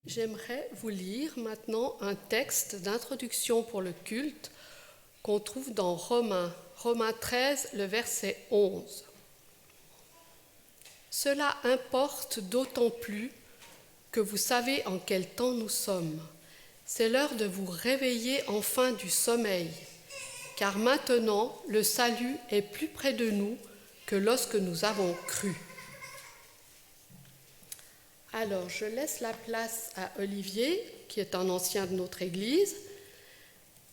J'aimerais vous lire maintenant un texte d'introduction pour le culte qu'on trouve dans Romains 13, le verset 11. Cela importe d'autant plus que vous savez en quel temps nous sommes. C'est l'heure de vous réveiller enfin du sommeil, car maintenant le salut est plus près de nous que lorsque nous avons cru. Alors, je laisse la place à Olivier, qui est un ancien de notre Église,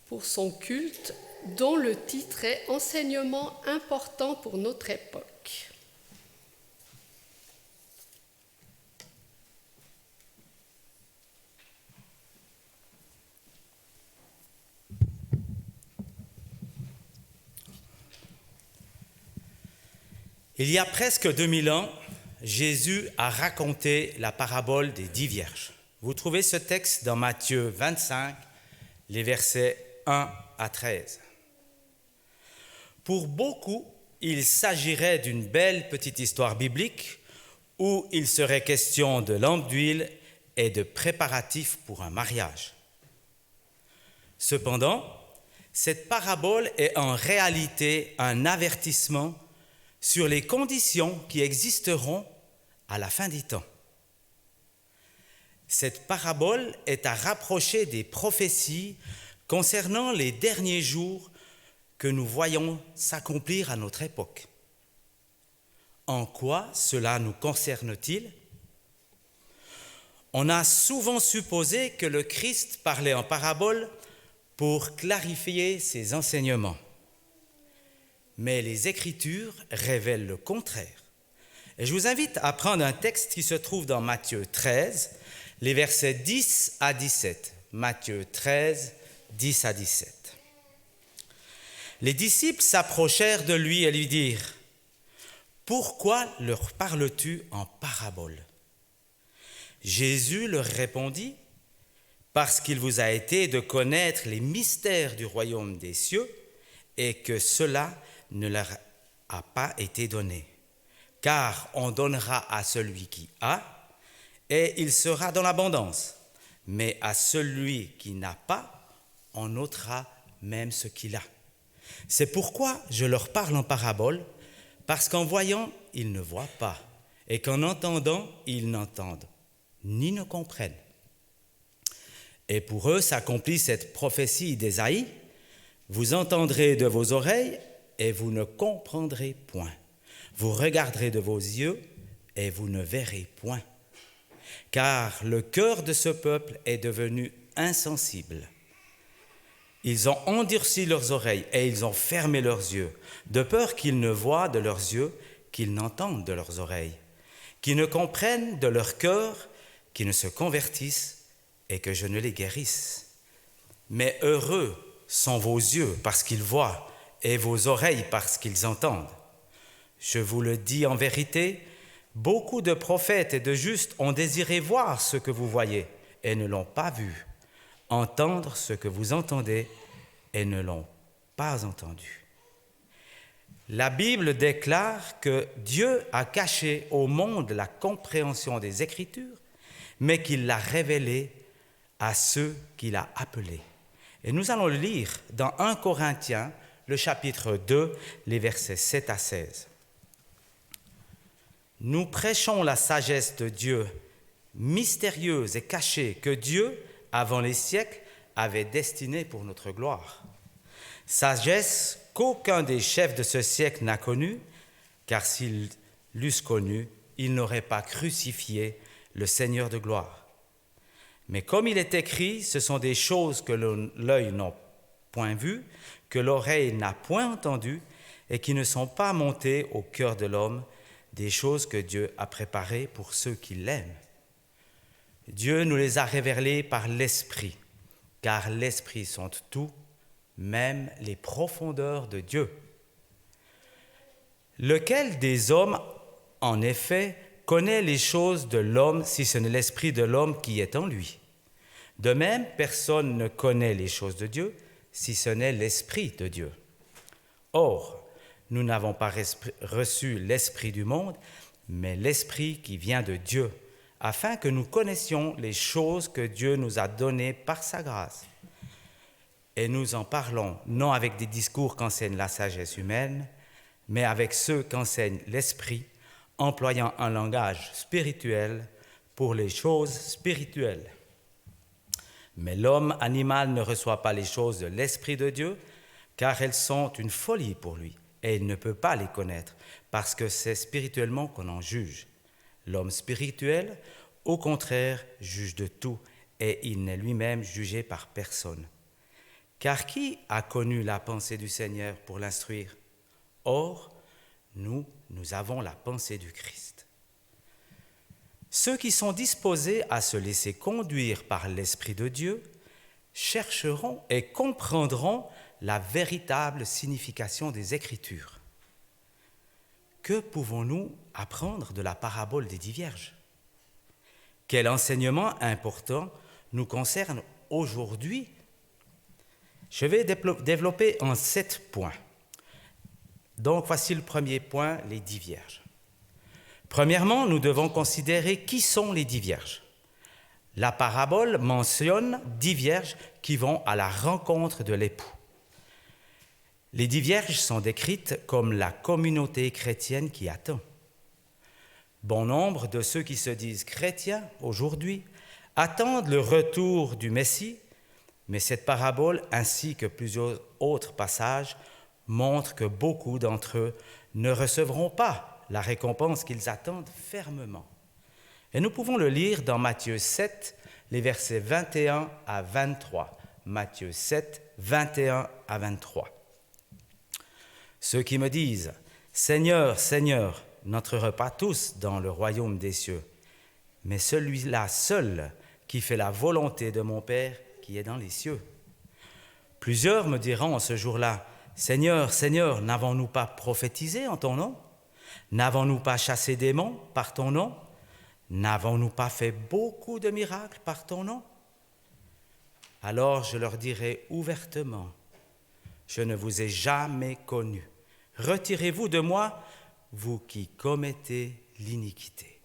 pour son culte, dont le titre est « Enseignement important pour notre époque ». Il y a presque 2000 ans, Jésus a raconté la parabole des 10 vierges. Vous trouvez ce texte dans Matthieu 25, les versets 1 à 13. Pour beaucoup, il s'agirait d'une belle petite histoire biblique où il serait question de lampe d'huile et de préparatifs pour un mariage. Cependant, cette parabole est en réalité un avertissement sur les conditions qui existeront à la fin des temps. Cette parabole est à rapprocher des prophéties concernant les derniers jours que nous voyons s'accomplir à notre époque. En quoi cela nous concerne-t-il ? On a souvent supposé que le Christ parlait en parabole pour clarifier ses enseignements. Mais les Écritures révèlent le contraire. Et je vous invite à prendre un texte qui se trouve dans Matthieu 13, les versets 10 à 17. Matthieu 13, 10 à 17. Les disciples s'approchèrent de lui et lui dirent : « Pourquoi leur parles-tu en parabole ?» Jésus leur répondit : « Parce qu'il vous a été de connaître les mystères du royaume des cieux et que cela ne leur a pas été donné. Car on donnera à celui qui a, et il sera dans l'abondance. Mais à celui qui n'a pas, on ôtera même ce qu'il a. C'est pourquoi je leur parle en parabole, parce qu'en voyant, ils ne voient pas, et qu'en entendant, ils n'entendent, ni ne comprennent. Et pour eux s'accomplit cette prophétie d'Ésaïe : vous entendrez de vos oreilles, et vous ne comprendrez point. Vous regarderez de vos yeux, et vous ne verrez point. Car le cœur de ce peuple est devenu insensible. Ils ont endurci leurs oreilles, et ils ont fermé leurs yeux, de peur qu'ils ne voient de leurs yeux, qu'ils n'entendent de leurs oreilles, qu'ils ne comprennent de leur cœur, qu'ils ne se convertissent, et que je ne les guérisse. Mais heureux sont vos yeux, parce qu'ils voient, et vos oreilles parce qu'ils entendent. Je vous le dis en vérité, beaucoup de prophètes et de justes ont désiré voir ce que vous voyez et ne l'ont pas vu, entendre ce que vous entendez et ne l'ont pas entendu. La Bible déclare que Dieu a caché au monde la compréhension des Écritures, mais qu'il l'a révélée à ceux qu'il a appelés. Et nous allons le lire dans 1 Corinthiens, le chapitre 2, les versets 7 à 16. Nous prêchons la sagesse de Dieu, mystérieuse et cachée, que Dieu, avant les siècles, avait destinée pour notre gloire. Sagesse qu'aucun des chefs de ce siècle n'a connue, car s'ils l'eussent connue, ils n'auraient pas crucifié le Seigneur de gloire. Mais comme il est écrit, ce sont des choses que l'œil n'a point vues, que l'oreille n'a point entendues et qui ne sont pas montées au cœur de l'homme, des choses que Dieu a préparées pour ceux qui l'aiment. Dieu nous les a révélées par l'Esprit, car l'Esprit sonde tout, même les profondeurs de Dieu. Lequel des hommes, en effet, connaît les choses de l'homme si ce n'est l'Esprit de l'homme qui est en lui ? De même, personne ne connaît les choses de Dieu si ce n'est l'Esprit de Dieu. Or, nous n'avons pas reçu l'Esprit du monde, mais l'Esprit qui vient de Dieu, afin que nous connaissions les choses que Dieu nous a données par sa grâce. Et nous en parlons non avec des discours qu'enseigne la sagesse humaine, mais avec ceux qu'enseigne l'Esprit, employant un langage spirituel pour les choses spirituelles. Mais l'homme animal ne reçoit pas les choses de l'Esprit de Dieu, car elles sont une folie pour lui, et il ne peut pas les connaître, parce que c'est spirituellement qu'on en juge. L'homme spirituel, au contraire, juge de tout, et il n'est lui-même jugé par personne. Car qui a connu la pensée du Seigneur pour l'instruire? Or, nous avons la pensée du Christ. Ceux qui sont disposés à se laisser conduire par l'Esprit de Dieu chercheront et comprendront la véritable signification des Écritures. Que pouvons-nous apprendre de la parabole des 10 vierges? Quel enseignement important nous concerne aujourd'hui? Je vais développer en 7 points. Donc voici le premier point, les 10 vierges. Premièrement, nous devons considérer qui sont les 10 vierges. La parabole mentionne 10 vierges qui vont à la rencontre de l'époux. Les 10 vierges sont décrites comme la communauté chrétienne qui attend. Bon nombre de ceux qui se disent chrétiens aujourd'hui attendent le retour du Messie, mais cette parabole ainsi que plusieurs autres passages montrent que beaucoup d'entre eux ne recevront pas la récompense qu'ils attendent fermement. Et nous pouvons le lire dans Matthieu 7, les versets 21 à 23. Matthieu 7, 21 à 23. Ceux qui me disent « Seigneur, Seigneur », n'entreront pas tous dans le royaume des cieux, mais celui-là seul qui fait la volonté de mon Père qui est dans les cieux. Plusieurs me diront en ce jour-là, « Seigneur, Seigneur, n'avons-nous pas prophétisé en ton nom? N'avons-nous pas chassé des démons par ton nom? N'avons-nous pas fait beaucoup de miracles par ton nom? » Alors je leur dirai ouvertement, « Je ne vous ai jamais connus. Retirez-vous de moi, vous qui commettez l'iniquité. »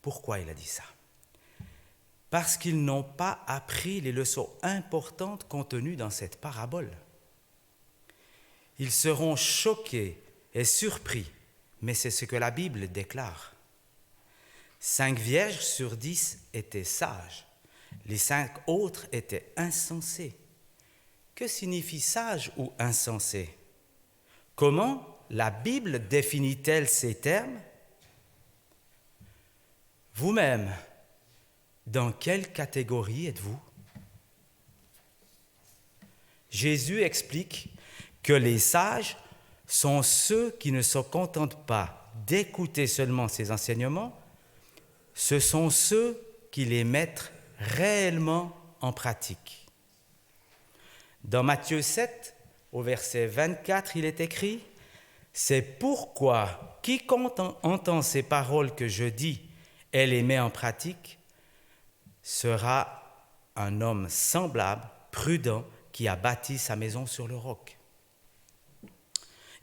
Pourquoi il a dit ça? Parce qu'ils n'ont pas appris les leçons importantes contenues dans cette parabole. Ils seront choqués et surpris, mais c'est ce que la Bible déclare. 5 vierges sur 10 étaient sages, les 5 autres étaient insensées. Que signifie sage ou insensé? Comment la Bible définit-elle ces termes? Vous-même, dans quelle catégorie êtes-vous? Jésus explique que les sages sont ceux qui ne se contentent pas d'écouter seulement ses enseignements, ce sont ceux qui les mettent réellement en pratique. Dans Matthieu 7, au verset 24, il est écrit « C'est pourquoi quiconque entend ces paroles que je dis et les met en pratique sera un homme semblable, prudent, qui a bâti sa maison sur le roc. »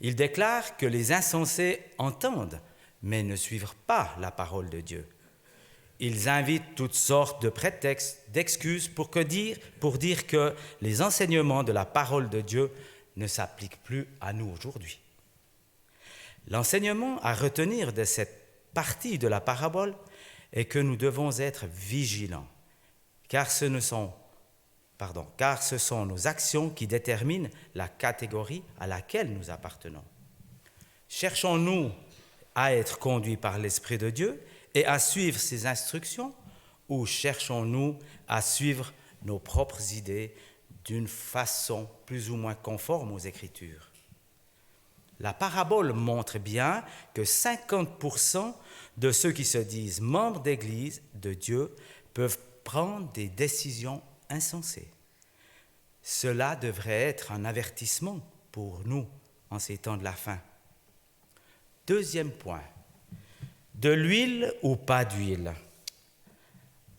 Il déclare que les insensés entendent, mais ne suivent pas la parole de Dieu. Ils invitent toutes sortes de prétextes, d'excuses pour dire que les enseignements de la parole de Dieu ne s'appliquent plus à nous aujourd'hui. L'enseignement à retenir de cette partie de la parabole est que nous devons être vigilants, car ce sont nos actions qui déterminent la catégorie à laquelle nous appartenons. Cherchons-nous à être conduits par l'Esprit de Dieu et à suivre ses instructions, ou cherchons-nous à suivre nos propres idées d'une façon plus ou moins conforme aux Écritures? La parabole montre bien que 50% de ceux qui se disent membres d'Église de Dieu peuvent prendre des décisions insensées. Cela devrait être un avertissement pour nous en ces temps de la fin. Deuxième point, de l'huile ou pas d'huile.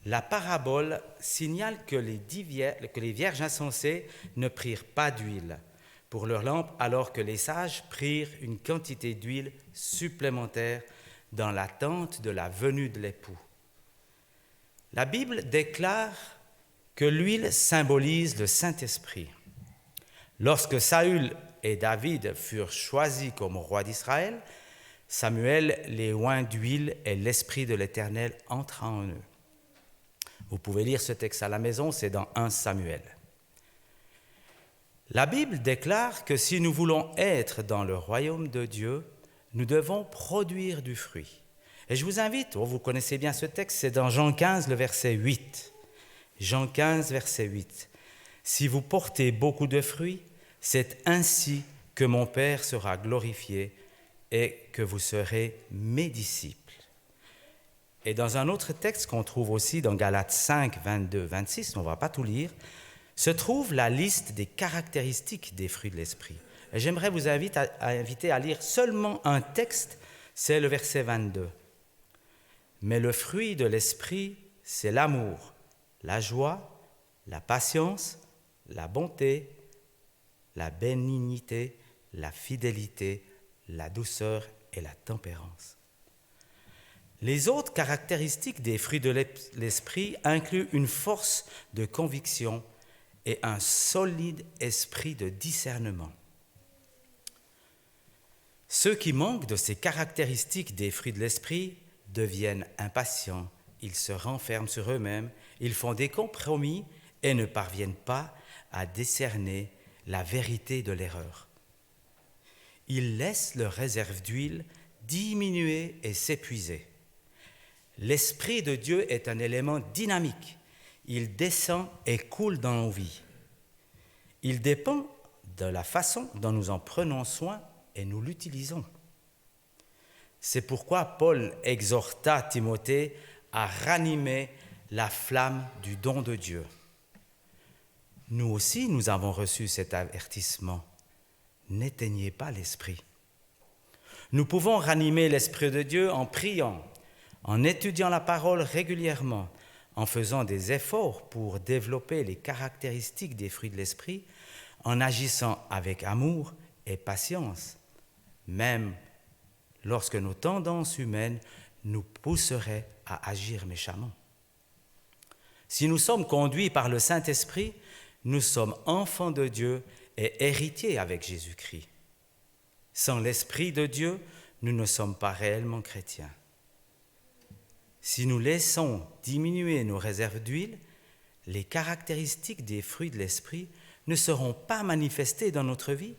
La parabole signale que les vierges insensées ne prirent pas d'huile pour leur lampe, alors que les sages prirent une quantité d'huile supplémentaire dans l'attente de la venue de l'époux. La Bible déclare que l'huile symbolise le Saint-Esprit. Lorsque Saül et David furent choisis comme rois d'Israël, Samuel les oint d'huile et l'Esprit de l'Éternel entra en eux. Vous pouvez lire ce texte à la maison, c'est dans 1 Samuel. La Bible déclare que si nous voulons être dans le royaume de Dieu, nous devons produire du fruit. Et je vous invite, vous connaissez bien ce texte, c'est dans Jean 15, le verset 8. Jean 15, verset 8. « Si vous portez beaucoup de fruits, c'est ainsi que mon Père sera glorifié et que vous serez mes disciples. » Et dans un autre texte qu'on trouve aussi dans Galates 5, 22, 26, on ne va pas tout lire, se trouve la liste des caractéristiques des fruits de l'esprit. Et j'aimerais vous inviter à lire seulement un texte, c'est le verset 22. « Mais le fruit de l'esprit, c'est l'amour, la joie, la patience, la bonté, la bénignité, la fidélité, la douceur et la tempérance. » Les autres caractéristiques des fruits de l'esprit incluent une force de conviction et un solide esprit de discernement. Ceux qui manquent de ces caractéristiques des fruits de l'esprit deviennent impatients, ils se renferment sur eux-mêmes, ils font des compromis et ne parviennent pas à décerner la vérité de l'erreur. Ils laissent leur réserve d'huile diminuer et s'épuiser. L'Esprit de Dieu est un élément dynamique. Il descend et coule dans nos vies. Il dépend de la façon dont nous en prenons soin et nous l'utilisons. C'est pourquoi Paul exhorta Timothée à ranimer la flamme du don de Dieu. Nous aussi, nous avons reçu cet avertissement. N'éteignez pas l'esprit. Nous pouvons ranimer l'Esprit de Dieu en priant, en étudiant la parole régulièrement, en faisant des efforts pour développer les caractéristiques des fruits de l'esprit, en agissant avec amour et patience, même lorsque nos tendances humaines nous pousseraient à agir méchamment. Si nous sommes conduits par le Saint-Esprit, nous sommes enfants de Dieu et héritiers avec Jésus-Christ. Sans l'Esprit de Dieu, nous ne sommes pas réellement chrétiens. Si nous laissons diminuer nos réserves d'huile, les caractéristiques des fruits de l'esprit ne seront pas manifestées dans notre vie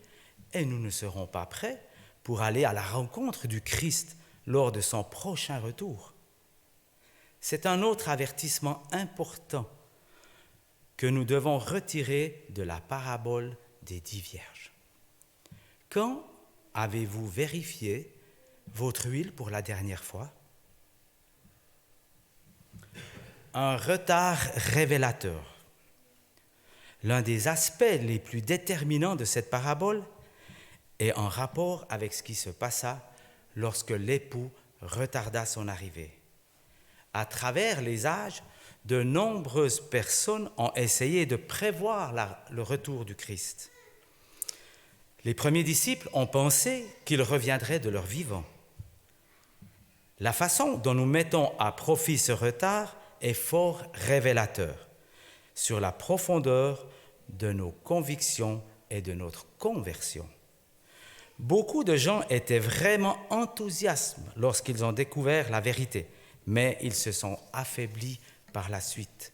et nous ne serons pas prêts pour aller à la rencontre du Christ lors de son prochain retour. C'est un autre avertissement important que nous devons retirer de la parabole des 10 vierges. Quand avez-vous vérifié votre huile pour la dernière fois? Un retard révélateur. L'un des aspects les plus déterminants de cette parabole est en rapport avec ce qui se passa lorsque l'époux retarda son arrivée. À travers les âges, de nombreuses personnes ont essayé de prévoir le retour du Christ. Les premiers disciples ont pensé qu'il reviendrait de leur vivant. La façon dont nous mettons à profit ce retard est fort révélateur sur la profondeur de nos convictions et de notre conversion. Beaucoup de gens étaient vraiment enthousiastes lorsqu'ils ont découvert la vérité, mais ils se sont affaiblis par la suite.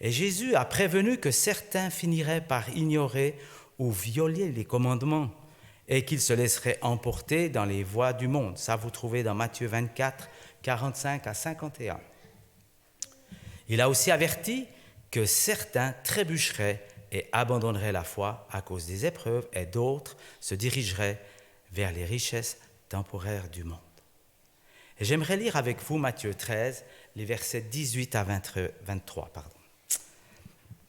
Et Jésus a prévenu que certains finiraient par ignorer ou violer les commandements et qu'ils se laisseraient emporter dans les voies du monde. Ça, vous trouvez dans Matthieu 24, 45 à 51. Il a aussi averti que certains trébucheraient et abandonneraient la foi à cause des épreuves et d'autres se dirigeraient vers les richesses temporaires du monde. Et j'aimerais lire avec vous Matthieu 13, les versets 18 à 23.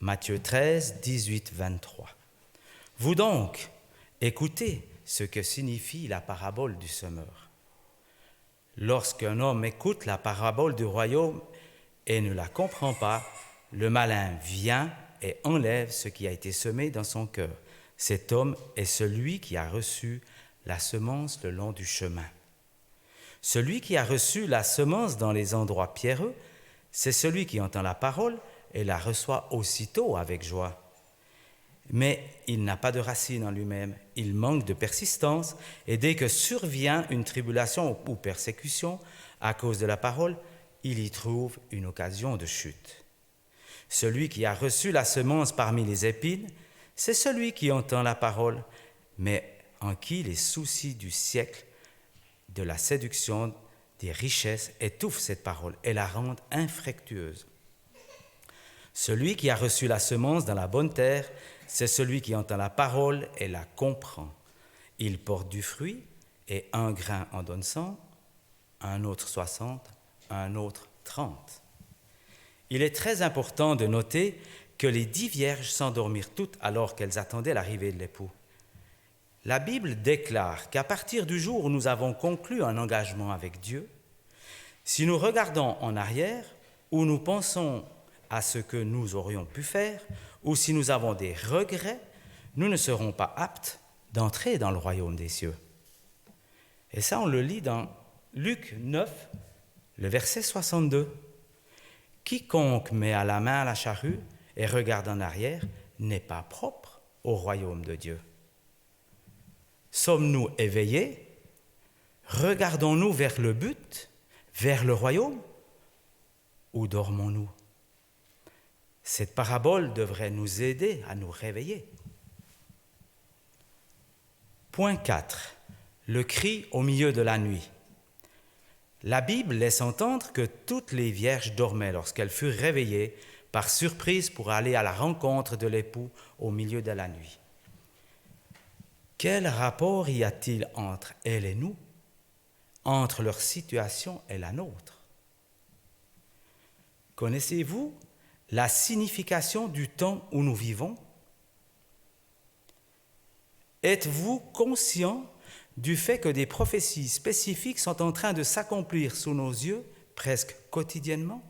Matthieu 13, 18, 23. « Vous donc, écoutez ce que signifie la parabole du semeur. Lorsqu'un homme écoute la parabole du royaume et ne la comprend pas, le malin vient et enlève ce qui a été semé dans son cœur. Cet homme est celui qui a reçu la semence le long du chemin. Celui qui a reçu la semence dans les endroits pierreux, c'est celui qui entend la parole et la reçoit aussitôt avec joie. Mais il n'a pas de racine en lui-même, il manque de persistance, et dès que survient une tribulation ou persécution à cause de la parole, il y trouve une occasion de chute. Celui qui a reçu la semence parmi les épines, c'est celui qui entend la parole, mais en qui les soucis du siècle, de la séduction, des richesses étouffent cette parole et la rendent infructueuse. Celui qui a reçu la semence dans la bonne terre, c'est celui qui entend la parole et la comprend. Il porte du fruit, et un grain en donne 100, un autre 60, un autre 30. Il est très important de noter que les 10 vierges s'endormirent toutes alors qu'elles attendaient l'arrivée de l'époux. La Bible déclare qu'à partir du jour où nous avons conclu un engagement avec Dieu, si nous regardons en arrière ou nous pensons à ce que nous aurions pu faire, ou si nous avons des regrets, nous ne serons pas aptes d'entrer dans le royaume des cieux. Et ça, on le lit dans Luc 9, le verset 62. Quiconque met à la main la charrue et regarde en arrière n'est pas propre au royaume de Dieu. Sommes-nous éveillés? Regardons-nous vers le but, vers le royaume, ou dormons-nous? Cette parabole devrait nous aider à nous réveiller. Point 4. Le cri au milieu de la nuit. La Bible laisse entendre que toutes les vierges dormaient lorsqu'elles furent réveillées par surprise pour aller à la rencontre de l'époux au milieu de la nuit. Quel rapport y a-t-il entre elles et nous, entre leur situation et la nôtre? Connaissez-vous la signification du temps où nous vivons? Êtes-vous conscient du fait que des prophéties spécifiques sont en train de s'accomplir sous nos yeux presque quotidiennement?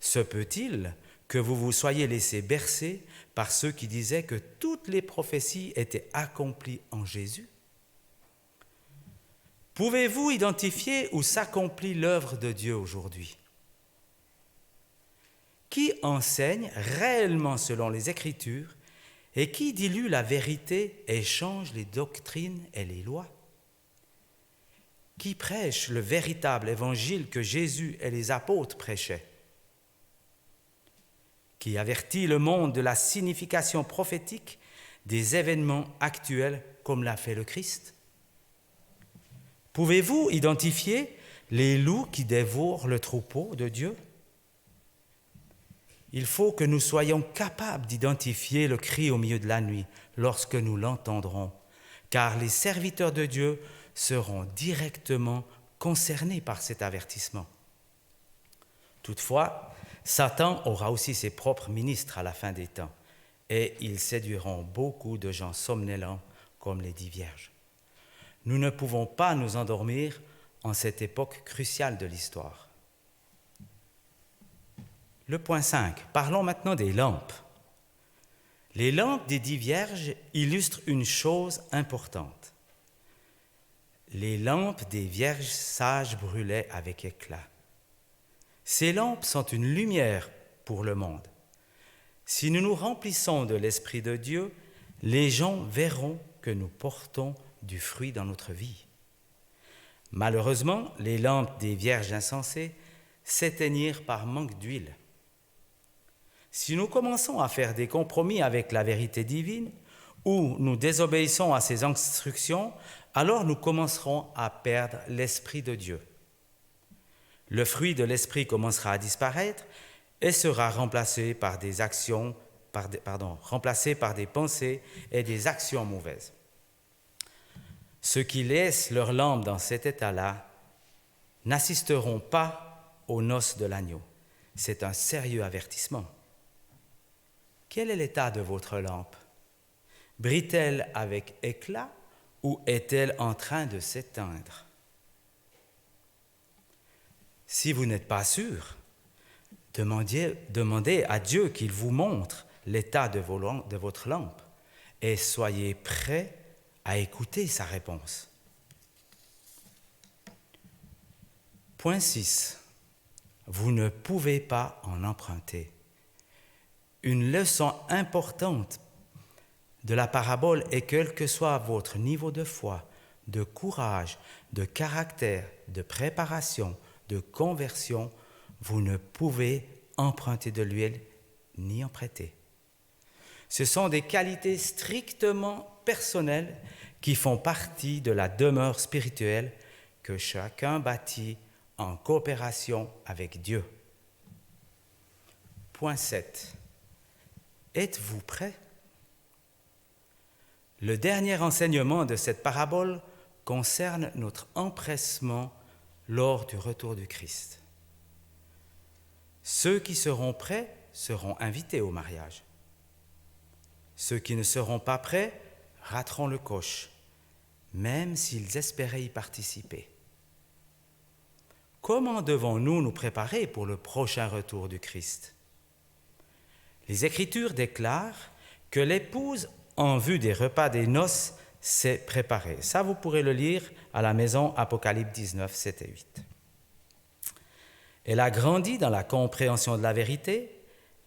Se peut-il que vous vous soyez laissé bercer par ceux qui disaient que toutes les prophéties étaient accomplies en Jésus? Pouvez-vous identifier où s'accomplit l'œuvre de Dieu aujourd'hui? Qui enseigne réellement selon les Écritures et qui dilue la vérité et change les doctrines et les lois? Qui prêche le véritable évangile que Jésus et les apôtres prêchaient? Qui avertit le monde de la signification prophétique des événements actuels comme l'a fait le Christ? Pouvez-vous identifier les loups qui dévorent le troupeau de Dieu? Il faut que nous soyons capables d'identifier le cri au milieu de la nuit lorsque nous l'entendrons, car les serviteurs de Dieu seront directement concernés par cet avertissement. Toutefois, Satan aura aussi ses propres ministres à la fin des temps, et ils séduiront beaucoup de gens somnolents comme les 10 vierges. Nous ne pouvons pas nous endormir en cette époque cruciale de l'histoire. Le point 5. Parlons maintenant des lampes. Les lampes des 10 vierges illustrent une chose importante. Les lampes des vierges sages brûlaient avec éclat. Ces lampes sont une lumière pour le monde. Si nous nous remplissons de l'Esprit de Dieu, les gens verront que nous portons du fruit dans notre vie. Malheureusement, les lampes des vierges insensées s'éteignirent par manque d'huile. Si nous commençons à faire des compromis avec la vérité divine ou nous désobéissons à ses instructions, alors nous commencerons à perdre l'Esprit de Dieu. Le fruit de l'Esprit commencera à disparaître et sera remplacé par des pensées et des actions mauvaises. Ceux qui laissent leur lampe dans cet état-là n'assisteront pas aux noces de l'agneau. C'est un sérieux avertissement. Quel est l'état de votre lampe? Brille-t-elle avec éclat ou est-elle en train de s'éteindre? Si vous n'êtes pas sûr, demandez à Dieu qu'il vous montre l'état de votre lampe et soyez prêts à écouter sa réponse. Point 6. vous ne pouvez pas en emprunter. Une leçon importante de la parabole est que quel que soit votre niveau de foi, de courage, de caractère, de préparation, de conversion, vous ne pouvez emprunter de l'huile ni en prêter. Ce sont des qualités strictement personnelles qui font partie de la demeure spirituelle que chacun bâtit en coopération avec Dieu. Point 7. Êtes-vous prêts? Le dernier enseignement de cette parabole concerne notre empressement lors du retour du Christ. Ceux qui seront prêts seront invités au mariage. Ceux qui ne seront pas prêts rateront le coche, même s'ils espéraient y participer. Comment devons-nous nous préparer pour le prochain retour du Christ? Les Écritures déclarent que l'épouse, en vue des repas des noces, s'est préparée. Ça, vous pourrez le lire à la maison, Apocalypse 19, 7 et 8. Elle a grandi dans la compréhension de la vérité,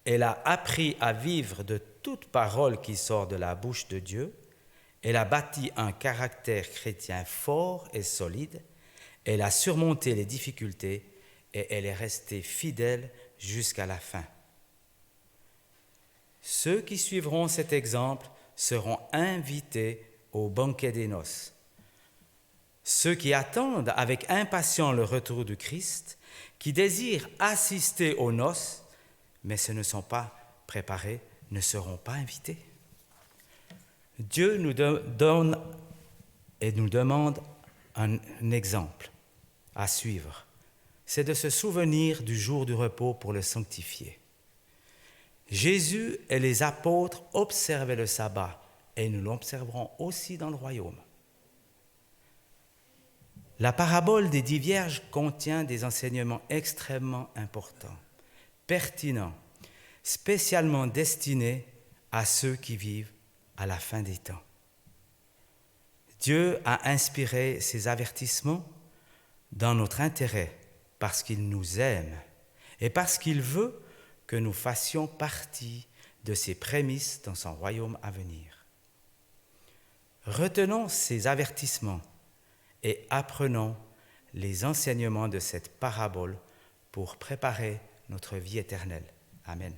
elle a appris à vivre de toute parole qui sort de la bouche de Dieu, elle a bâti un caractère chrétien fort et solide, elle a surmonté les difficultés et elle est restée fidèle jusqu'à la fin. Ceux qui suivront cet exemple seront invités au banquet des noces. Ceux qui attendent avec impatience le retour du Christ, qui désirent assister aux noces, mais ce ne sont pas préparés, ne seront pas invités. Dieu nous donne et nous demande un exemple à suivre. C'est de se souvenir du jour du repos pour le sanctifier. Jésus et les apôtres observaient le sabbat et nous l'observerons aussi dans le royaume. La parabole des 10 vierges contient des enseignements extrêmement importants, pertinents, spécialement destinés à ceux qui vivent à la fin des temps. Dieu a inspiré ces avertissements dans notre intérêt parce qu'il nous aime et parce qu'il veut que nous fassions partie de ses prémices dans son royaume à venir. Retenons ces avertissements et apprenons les enseignements de cette parabole pour préparer notre vie éternelle. Amen.